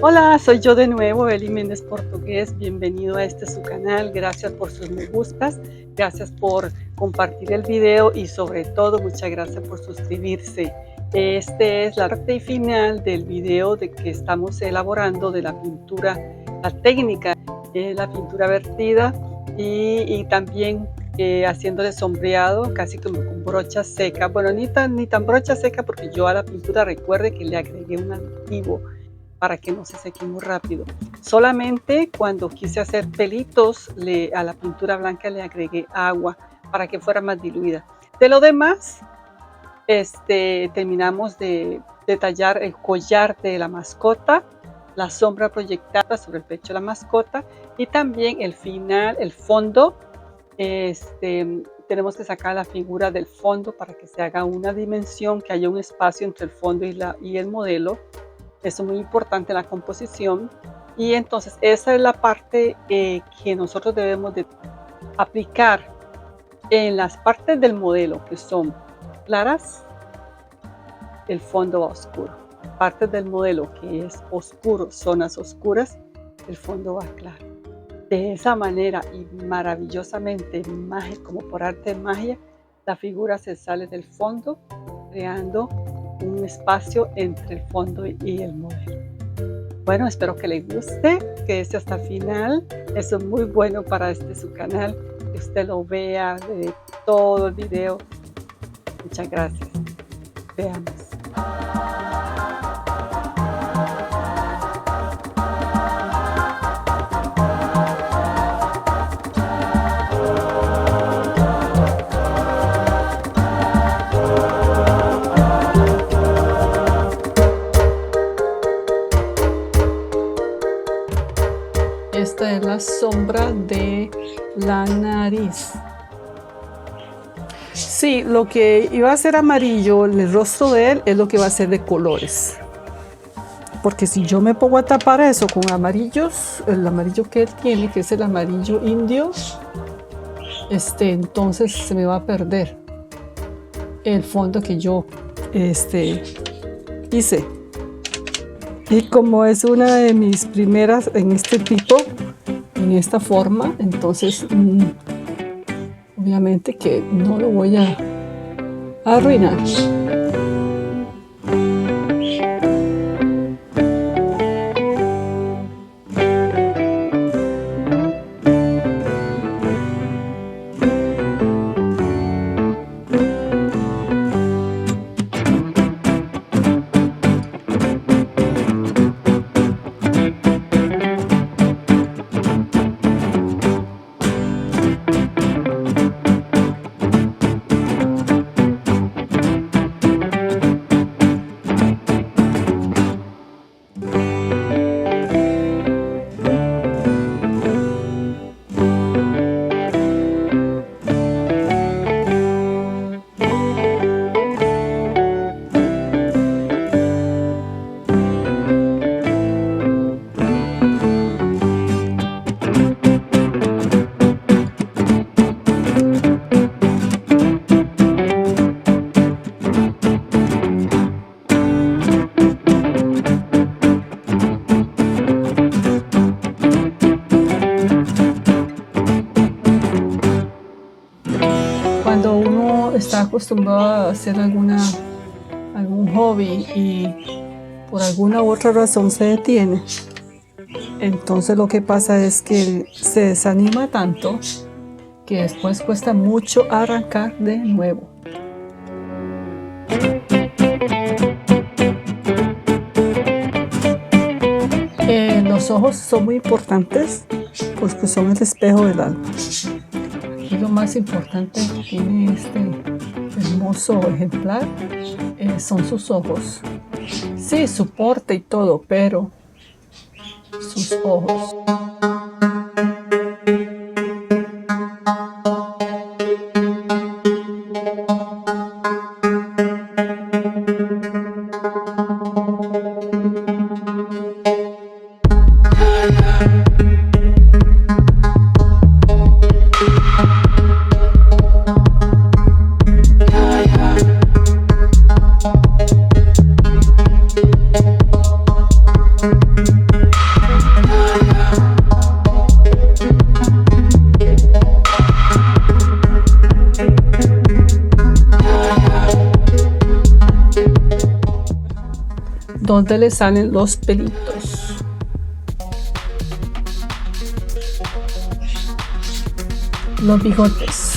Hola, soy yo de nuevo, Eli Méndez Portugués. Bienvenido a este su canal. Gracias por sus me gustas, gracias por compartir el video y sobre todo muchas gracias por suscribirse. Este es la parte final del video de que estamos elaborando de la pintura, la técnica de la pintura vertida y también haciéndole sombreado casi como con brocha seca. Bueno, ni tan brocha seca porque yo a la pintura recuerde que le agregué un aditivo para que no se seque muy rápido. Solamente cuando quise hacer pelitos a la pintura blanca le agregué agua para que fuera más diluida. De lo demás, terminamos de detallar el collar de la mascota, la sombra proyectada sobre el pecho de la mascota y también el final, el fondo. Tenemos que sacar la figura del fondo para que se haga una dimensión, que haya un espacio entre el fondo y el modelo. Eso es muy importante en la composición. Y entonces esa es la parte que nosotros debemos de aplicar en las partes del modelo que son claras, el fondo va oscuro. Partes del modelo que es oscuro, zonas oscuras, el fondo va claro. De esa manera y maravillosamente, como por arte de magia, la figura se sale del fondo, creando un espacio entre el fondo y el modelo. Bueno, espero que les guste, que esté hasta el final. Eso es muy bueno para su canal, que usted lo vea de todo el video. Muchas gracias. Veamos. Esta es la sombra de la nariz. Sí, lo que iba a ser amarillo, el rostro de él, es lo que va a ser de colores. Porque si yo me pongo a tapar eso con amarillos, el amarillo que él tiene, que es el amarillo indio, entonces se me va a perder el fondo que yo hice. Y como es una de mis primeras en este tipo, en esta forma, entonces obviamente que no lo voy a arruinar. Cuando uno está acostumbrado a hacer algún hobby y por alguna u otra razón se detiene, entonces lo que pasa es que se desanima tanto que después cuesta mucho arrancar de nuevo. Los ojos son muy importantes porque son el espejo del alma. Y lo más importante que tiene este hermoso ejemplar son sus ojos. Sí, su porte y todo, pero sus ojos. donde le salen los pelitos. Los bigotes.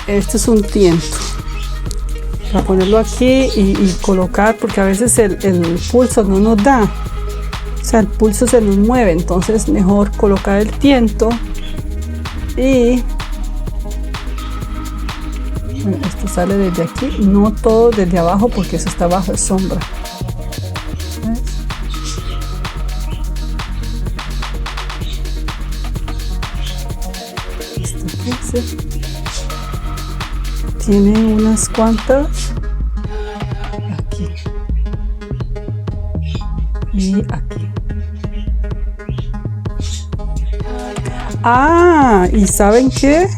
Este es un tiento para ponerlo aquí y colocar, porque a veces el pulso no nos da, o sea, el pulso se nos mueve, entonces mejor colocar el tiento y bueno, esto sale desde aquí, no todo desde abajo porque eso está bajo sombra. Tiene unas cuantas aquí y aquí. ¿Y saben qué?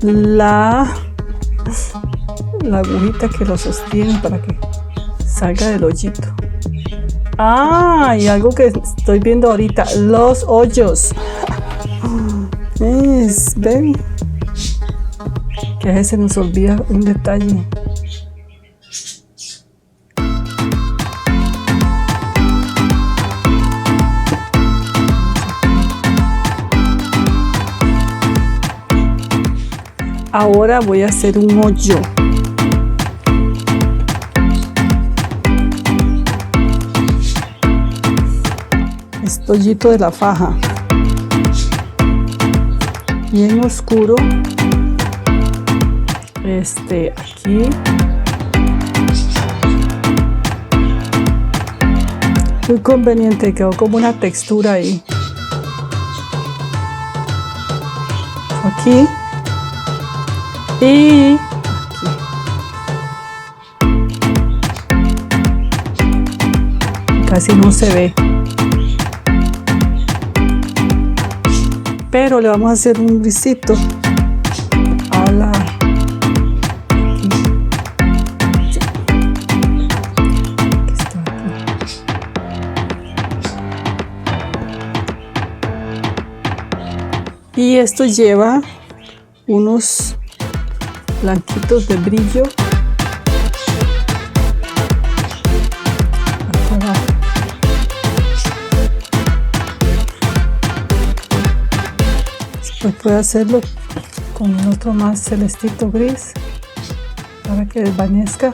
La agujita que lo sostiene para que salga del hoyito. Ah, y algo que estoy viendo ahorita, los hoyos. ¿Ven? Que a veces se nos olvida un detalle. Ahora voy a hacer un hoyo. Este hoyito de la faja. Bien oscuro. Aquí. Muy conveniente, quedó como una textura ahí. Aquí. Y aquí. Casi no se ve. Pero le vamos a hacer un risito a la... Aquí. Sí. Aquí está, aquí. Y esto lleva unos blanquitos de brillo acá abajo. Después puedo hacerlo con el otro más celestito gris para que desvanezca.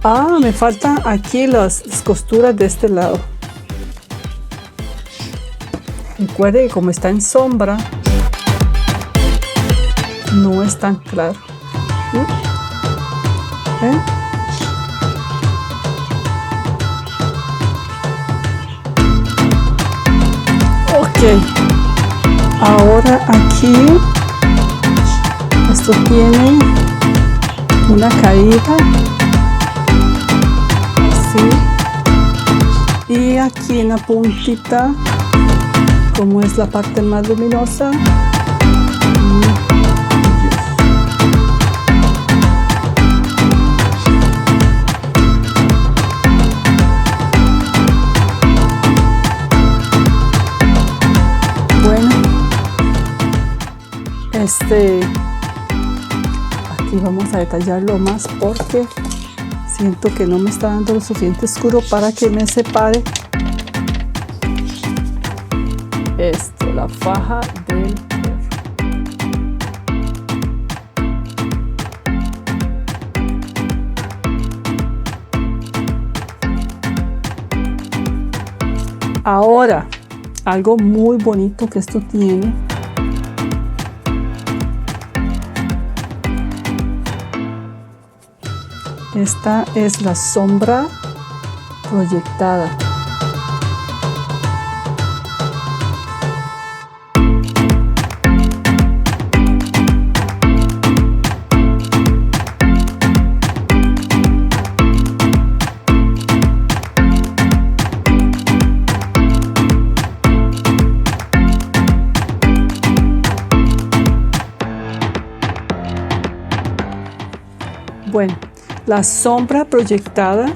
Ah, me faltan aquí las costuras de este lado. Recuerde que como está en sombra, no es tan claro. ¿Ven? Ok. Ahora aquí, esto tiene una caída. Así. Y aquí en la puntita, como es la parte más luminosa, bueno, aquí vamos a detallarlo más porque siento que no me está dando lo suficiente oscuro para que me separe la faja del perro. Ahora, algo muy bonito que esto tiene esta es la sombra proyectada. Bueno, la sombra proyectada,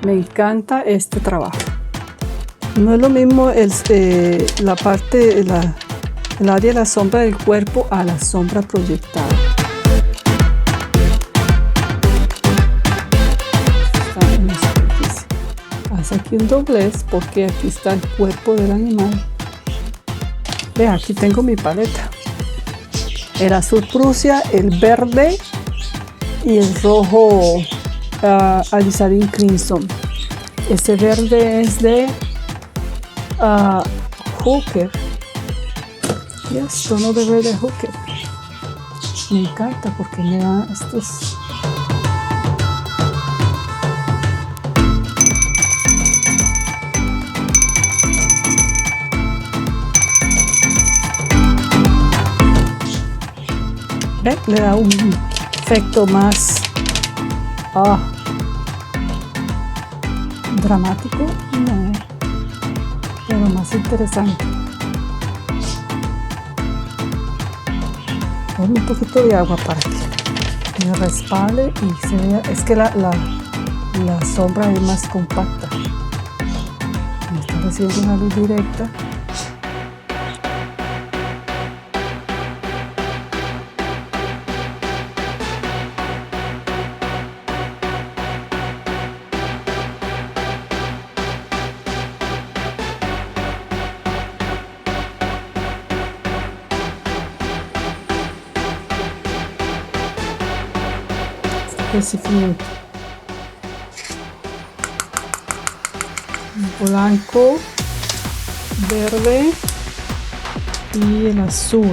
me encanta este trabajo. No es lo mismo la parte, el área de la sombra del cuerpo a la sombra proyectada. Está en la superficie. Hace aquí un doblez porque aquí está el cuerpo del animal. Ve, aquí tengo mi paleta. El azul Prusia, el verde y el rojo alizarin crimson. Ese verde es de Hooker. Yes, tono de verde Hooker. Me encanta porque me da estos. ¿Ve? Le da un efecto más dramático, no, pero más interesante. pongo un poquito de agua para que me respalde y se vea. Es que la sombra es más compacta. Me está recibiendo una luz directa. Recipiente blanco, verde y el azul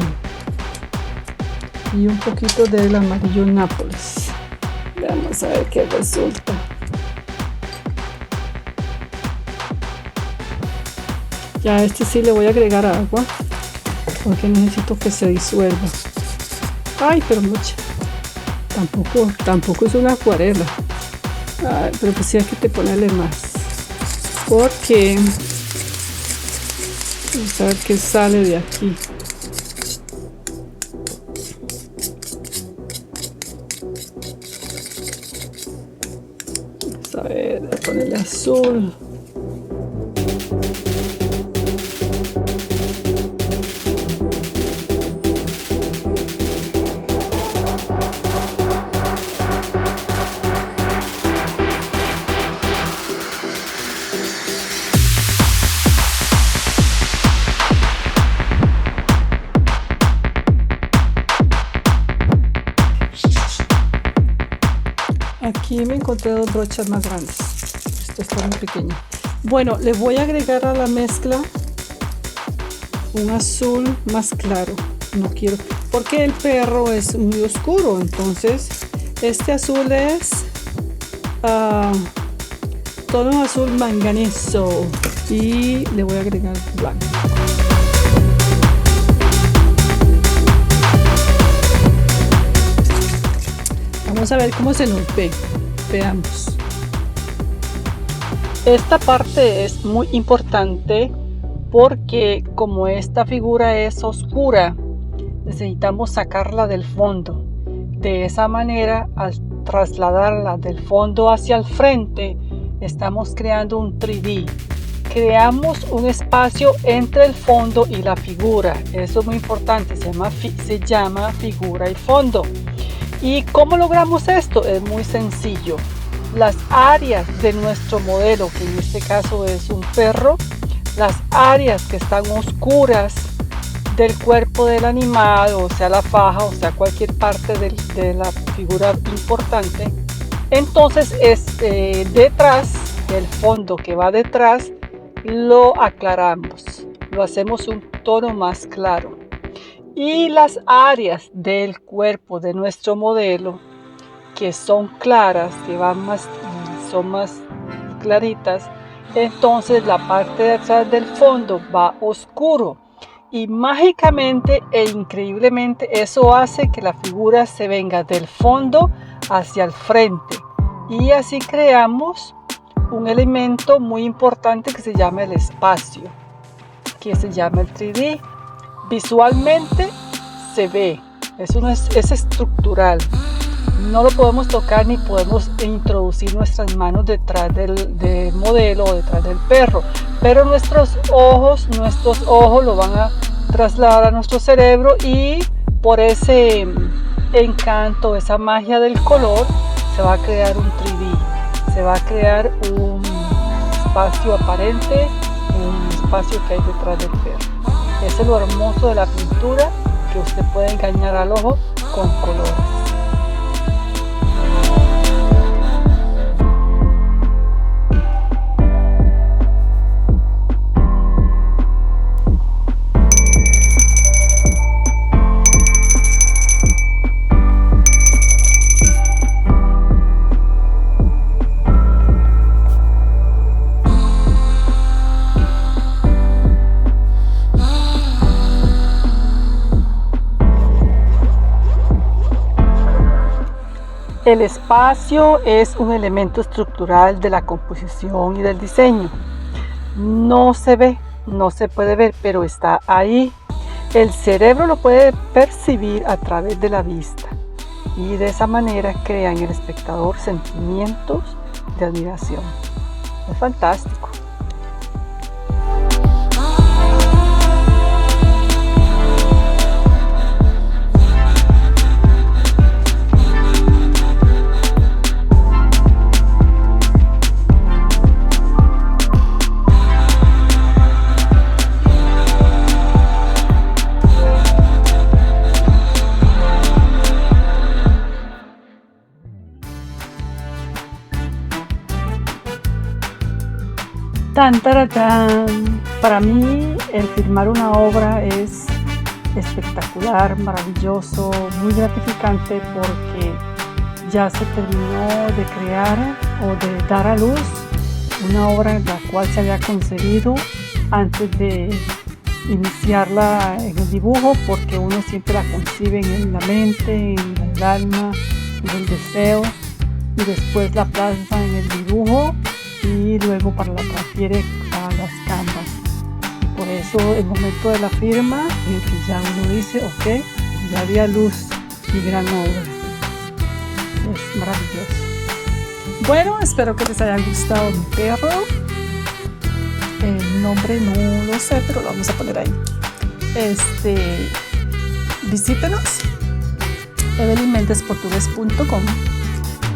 y un poquito del amarillo Nápoles. Vamos a ver qué resulta. Ya a este sí le voy a agregar agua porque necesito que se disuelva. Ay, pero mucha. Tampoco es una acuarela. Ay, pero pues sí hay que ponerle más. Porque vamos a ver qué sale de aquí. Vamos a ver, voy a ponerle azul. Aquí me encontré dos brochas más grandes. Esto está muy pequeño. Bueno, le voy a agregar a la mezcla un azul más claro. No quiero, porque el perro es muy oscuro. Entonces, este azul es tono azul manganeso. Y le voy a agregar blanco. Vamos a ver cómo se nos ve. Veamos. Esta parte es muy importante porque como esta figura es oscura, necesitamos sacarla del fondo. De esa manera, al trasladarla del fondo hacia el frente, estamos creando un 3D. Creamos un espacio entre el fondo y la figura. Eso es muy importante. Se llama figura y fondo. ¿Y cómo logramos esto? Es muy sencillo. Las áreas de nuestro modelo, que en este caso es un perro, las áreas que están oscuras del cuerpo del animal, o sea la faja, o sea cualquier parte de la figura importante, entonces es detrás del fondo que va detrás, lo aclaramos, lo hacemos un tono más claro. Y las áreas del cuerpo de nuestro modelo que son claras, que son más claritas, entonces la parte de atrás del fondo va oscuro y mágicamente e increíblemente eso hace que la figura se venga del fondo hacia el frente y así creamos un elemento muy importante que se llama el espacio, que se llama el 3D. Visualmente se ve, es estructural, no lo podemos tocar ni podemos introducir nuestras manos detrás del modelo o detrás del perro, pero nuestros ojos lo van a trasladar a nuestro cerebro y por ese encanto, esa magia del color, se va a crear un 3D, se va a crear un espacio aparente, un espacio que hay detrás del perro. Eso es lo hermoso de la pintura, que usted puede engañar al ojo con colores. El espacio es un elemento estructural de la composición y del diseño. No se ve, no se puede ver, pero está ahí. El cerebro lo puede percibir a través de la vista y de esa manera crea en el espectador sentimientos de admiración. Es fantástico. Tan, taratán. Para mí el firmar una obra es espectacular, maravilloso, muy gratificante porque ya se terminó de crear o de dar a luz una obra en la cual se había concebido antes de iniciarla en el dibujo, porque uno siempre la concibe en la mente, en el alma, en el deseo, y después la plasma en el dibujo y luego la transfiere a las canvas. Y por eso el momento de la firma en el que ya uno dice, ok, ya había luz y gran obra. Es maravilloso. Bueno, espero que les haya gustado mi perro. El nombre no lo sé, pero lo vamos a poner ahí. Visítenos evelynmendesportugues.com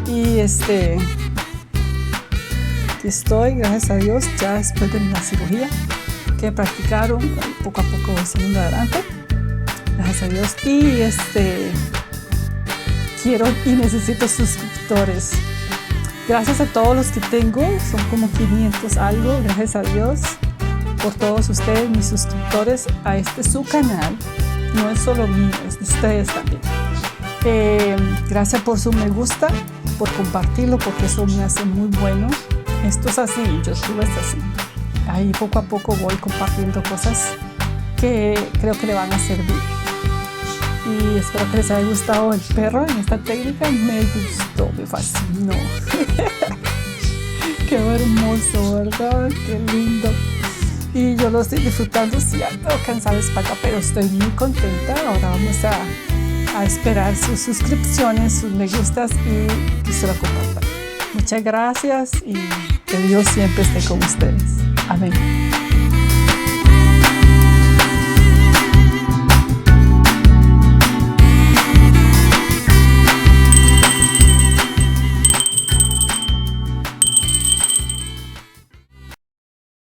y aquí estoy, gracias a Dios, ya después de la cirugía que practicaron, poco a poco voy saliendo adelante, gracias a Dios, y quiero y necesito suscriptores. Gracias a todos los que tengo, son como 500 algo, gracias a Dios por todos ustedes, mis suscriptores a su canal. No es solo mío, es de ustedes también. Gracias por su me gusta, por compartirlo, porque eso me hace muy bueno. Esto es así, YouTube es así. Ahí poco a poco voy compartiendo cosas que creo que le van a servir. Y espero que les haya gustado el perro en esta técnica. Me gustó, me fascinó. Qué hermoso, ¿verdad? Qué lindo. Y yo lo estoy disfrutando, sí, ando cansada de espalda, pero estoy muy contenta. Ahora vamos a esperar sus suscripciones, sus me gustas y que se lo compartan. Muchas gracias y que Dios siempre esté con ustedes. Amén.